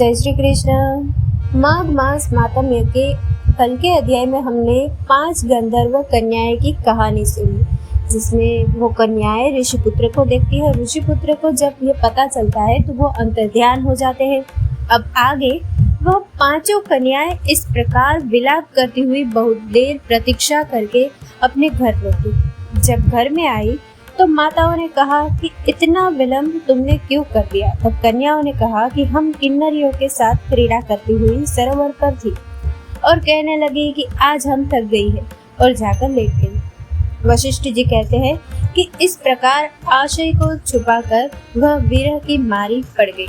जय श्री कृष्ण। माघ मास मातम यज्ञ के कल के अध्याय में हमने 5 गंधर्व कन्याएं की कहानी सुनी, जिसमें वो कन्याएं ऋषिपुत्र को देखती है। ऋषिपुत्र को जब ये पता चलता है तो वो अंतर्ध्यान हो जाते हैं। अब आगे वह 5 कन्याएं इस प्रकार विलाप करती हुई बहुत देर प्रतीक्षा करके अपने घर लौटी। जब घर में आई तो माताओं ने कहा कि इतना विलंब तुमने क्यों कर दिया। तब कन्याओं ने कहा कि हम किन्नरियों के साथ क्रीड़ा करती हुई सरोवर पर थी और कहने लगी कि आज हम थक गई है और जाकर लेट गई। वशिष्ठ जी कहते हैं कि इस प्रकार आशय को छुपाकर वह विरह की मारी पड़ गई।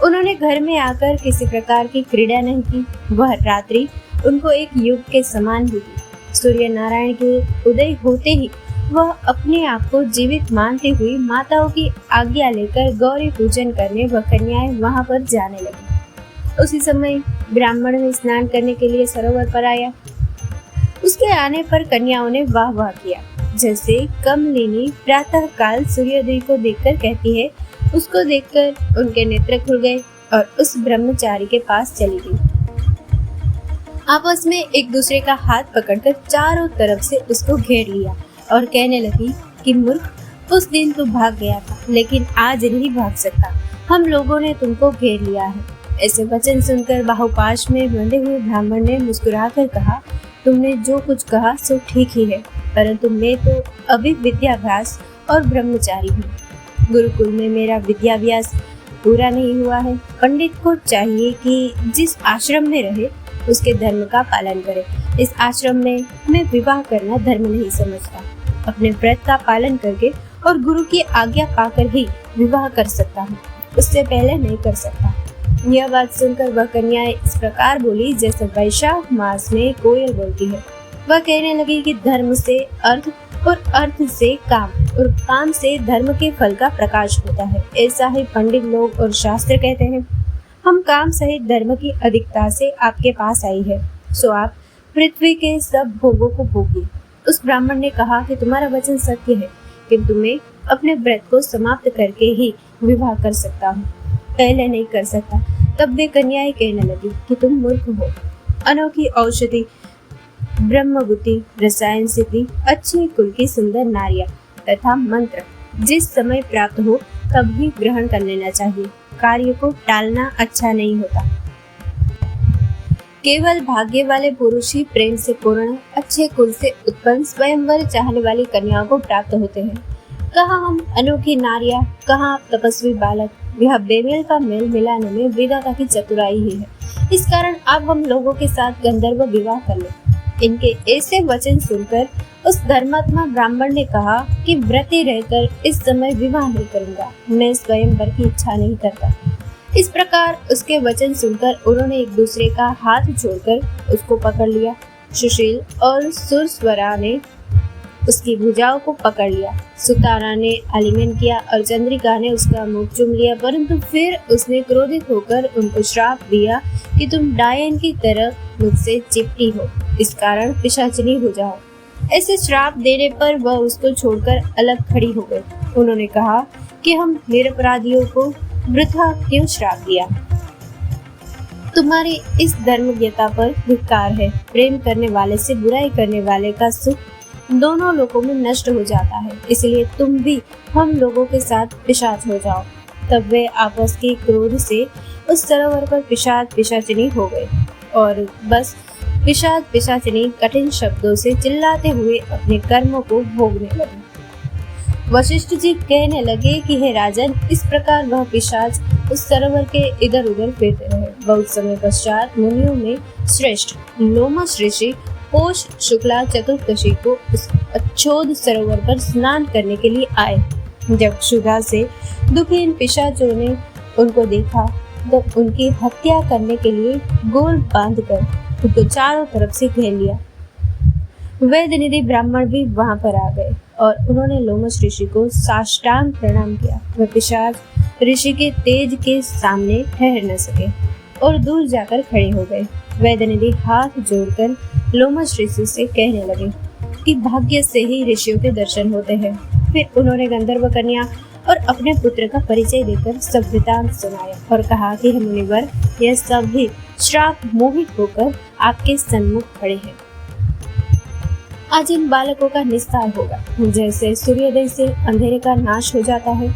उन्होंने घर में आकर किसी प्रकार की क्रीड़ा नहीं की। वह रात्रि उनको एक युग के समान ही थी। सूर्य नारायण के उदय होते ही वह अपने आप को जीवित मानती हुई माताओं की आज्ञा लेकर गौरी पूजन करने वह कन्याएं वहां पर जाने लगी। उसी समय ब्राह्मण ने स्नान करने के लिए सरोवर पर आया। उसके आने पर कन्याओं ने वाह वाह किया। जैसे कमलिनी प्रातः काल सूर्योदय को देखकर कहती है, उसको देखकर उनके नेत्र खुल गए और उस ब्रह्मचारी के पास चली गई। आपस में एक दूसरे का हाथ पकड़कर चारों तरफ से उसको घेर लिया और कहने लगी कि मूर्ख, उस दिन तू भाग गया था लेकिन आज नहीं भाग सकता। हम लोगों ने तुमको घेर लिया है। ऐसे वचन सुनकर बाहुपाश में बंधे हुए ब्राह्मण ने मुस्कुराकर कहा, तुमने जो कुछ कहा सो ठीक ही है, परंतु मैं तो अभी विद्याभ्यास और ब्रह्मचारी हूँ। गुरुकुल में मेरा विद्याभ्यास पूरा नहीं हुआ है। पंडित को चाहिए कि जिस आश्रम में रहे उसके धर्म का पालन करे। इस आश्रम में मैं विवाह करना धर्म नहीं समझता। अपने व्रत का पालन करके और गुरु की आज्ञा पाकर ही विवाह कर सकता हूँ, उससे पहले नहीं कर सकता। यह बात सुनकर वह कन्याएं इस प्रकार बोली जैसे वैशाख मास में कोयल बोलती है। वह कहने लगी कि धर्म से अर्थ और अर्थ से काम और काम से धर्म के फल का प्रकाश होता है। ऐसा ही पंडित लोग और शास्त्र कहते हैं। हम काम सहित धर्म की अधिकता से आपके पास आई है, सो आप पृथ्वी के सब भोगों को भोगिए। उस ब्राह्मण ने कहा कि तुम्हारा वचन सत्य है, किंतु मैं अपने व्रत को समाप्त करके ही विवाह कर सकता हूँ, पहले नहीं कर सकता। तब वे कन्याएं कहने लगी कि तुम मूर्ख हो। अनोखी औषधि, ब्रह्मबुद्धि, रसायन सिद्धि, अच्छे कुल की सुंदर नारियां तथा मंत्र जिस समय प्राप्त हो तब ही ग्रहण कर लेना चाहिए। कार्य को टालना अच्छा नहीं होता। केवल भाग्य वाले पुरुष ही प्रेम से पूर्ण अच्छे कुल से उत्पन्न स्वयंवर चाहने वाली कन्याओं को प्राप्त होते हैं। कहाँ हम अनोखी नारियां, कहाँ आप तपस्वी बालक। यह बेमेल का मेल मिलाने में विधाता की चतुराई ही है। इस कारण अब हम लोगों के साथ गंधर्व विवाह कर ले। इनके ऐसे वचन सुनकर उस धर्मात्मा ब्राह्मण ने कहा कि व्रती रहकर इस समय विवाह नहीं करूंगा, मैं स्वयंवर की इच्छा नहीं करता। इस प्रकार उसके वचन सुनकर उन्होंने एक दूसरे का हाथ छोड़कर उसको पकड़ लिया। सुशील और सुरस्वरा ने उसकी भुजाओं को पकड़ लिया। सुतारा ने आलिंगन किया और चंद्रिका ने उसका मुख चूम लिया, परंतु फिर उसने क्रोधित होकर उनको श्राप दिया कि तुम डायन की तरह मुझसे चिपटी हो, इस कारण पिशाचिनी हो जाओ। ऐसे श्राप देने पर वह उसको छोड़कर अलग खड़ी हो गई। उन्होंने कहा कि हम निरपराधियों को वृथा क्यों श्राप दिया। तुम्हारी इस धर्मज्ञता पर धिक्कार है। प्रेम करने वाले से बुराई करने वाले का सुख दोनों लोगों में नष्ट हो जाता है, इसलिए तुम भी हम लोगों के साथ पिशाच हो जाओ। तब वे आपस के क्रोध से उस सरोवर पर पिशाच पिशाचिनी हो गए और बस पिशाच पिशाचिनी कठिन शब्दों से चिल्लाते हुए अपने कर्मों को भोगने लगे। वशिष्ठ जी कहने लगे कि हे राजन, इस प्रकार वह पिशाच उस सरोवर के इधर उधर फिरते रहे। बहुत समय पश्चात मुनियों में श्रेष्ठ लोमश ऋषि पौष शुक्ला चतुर्दशी को उस अच्छोद सरोवर पर स्नान करने के लिए आए। जब क्षुधा से दुखी इन पिशाचों ने उनको देखा तो उनकी हत्या करने के लिए गोल बांधकर उनको चारों तरफ से घेर लिया। वेदनिधि ब्राह्मण भी वहां पर आ गए और उन्होंने लोमश ऋषि को साष्टांग प्रणाम किया। वे पिशाच ऋषि के तेज के सामने ठहर न सके और दूर जाकर खड़े हो गए। वेदनिधि हाथ जोड़कर लोमश ऋषि से कहने लगे कि भाग्य से ही ऋषियों के दर्शन होते हैं। फिर उन्होंने गंधर्व कन्या और अपने पुत्र का परिचय देकर सब वृतांत सुनाया और कहा कि हे मुनिवर, यह सब भी श्राप मोहित होकर आपके सन्मुख खड़े हैं। आज इन बालकों का निस्तार होगा, जैसे सूर्योदय से अंधेरे का नाश हो जाता है।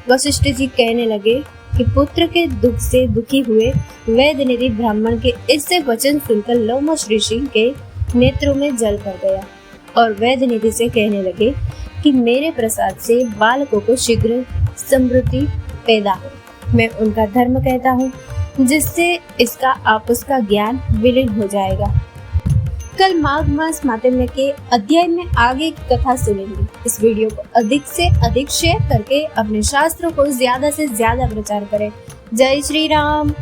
वशिष्ठ जी कहने लगे कि पुत्र के दुख से दुखी हुए वेदनिधि ब्राह्मण के इससे वचन सुनकर लोमश ऋषि के नेत्रों में जल भर गया और वेदनिधि से कहने लगे कि मेरे प्रसाद से बालकों को शीघ्र समृद्धि पैदा हो। मैं उनका धर्म कहता हूँ, जिससे इसका आपस का ज्ञान विलीन हो जाएगा। कल माघ मास मातम्य के अध्याय में आगे कथा सुनेंगे। इस वीडियो को अधिक से अधिक शेयर करके अपने शास्त्रों को ज्यादा से ज्यादा प्रचार करें। जय श्री राम।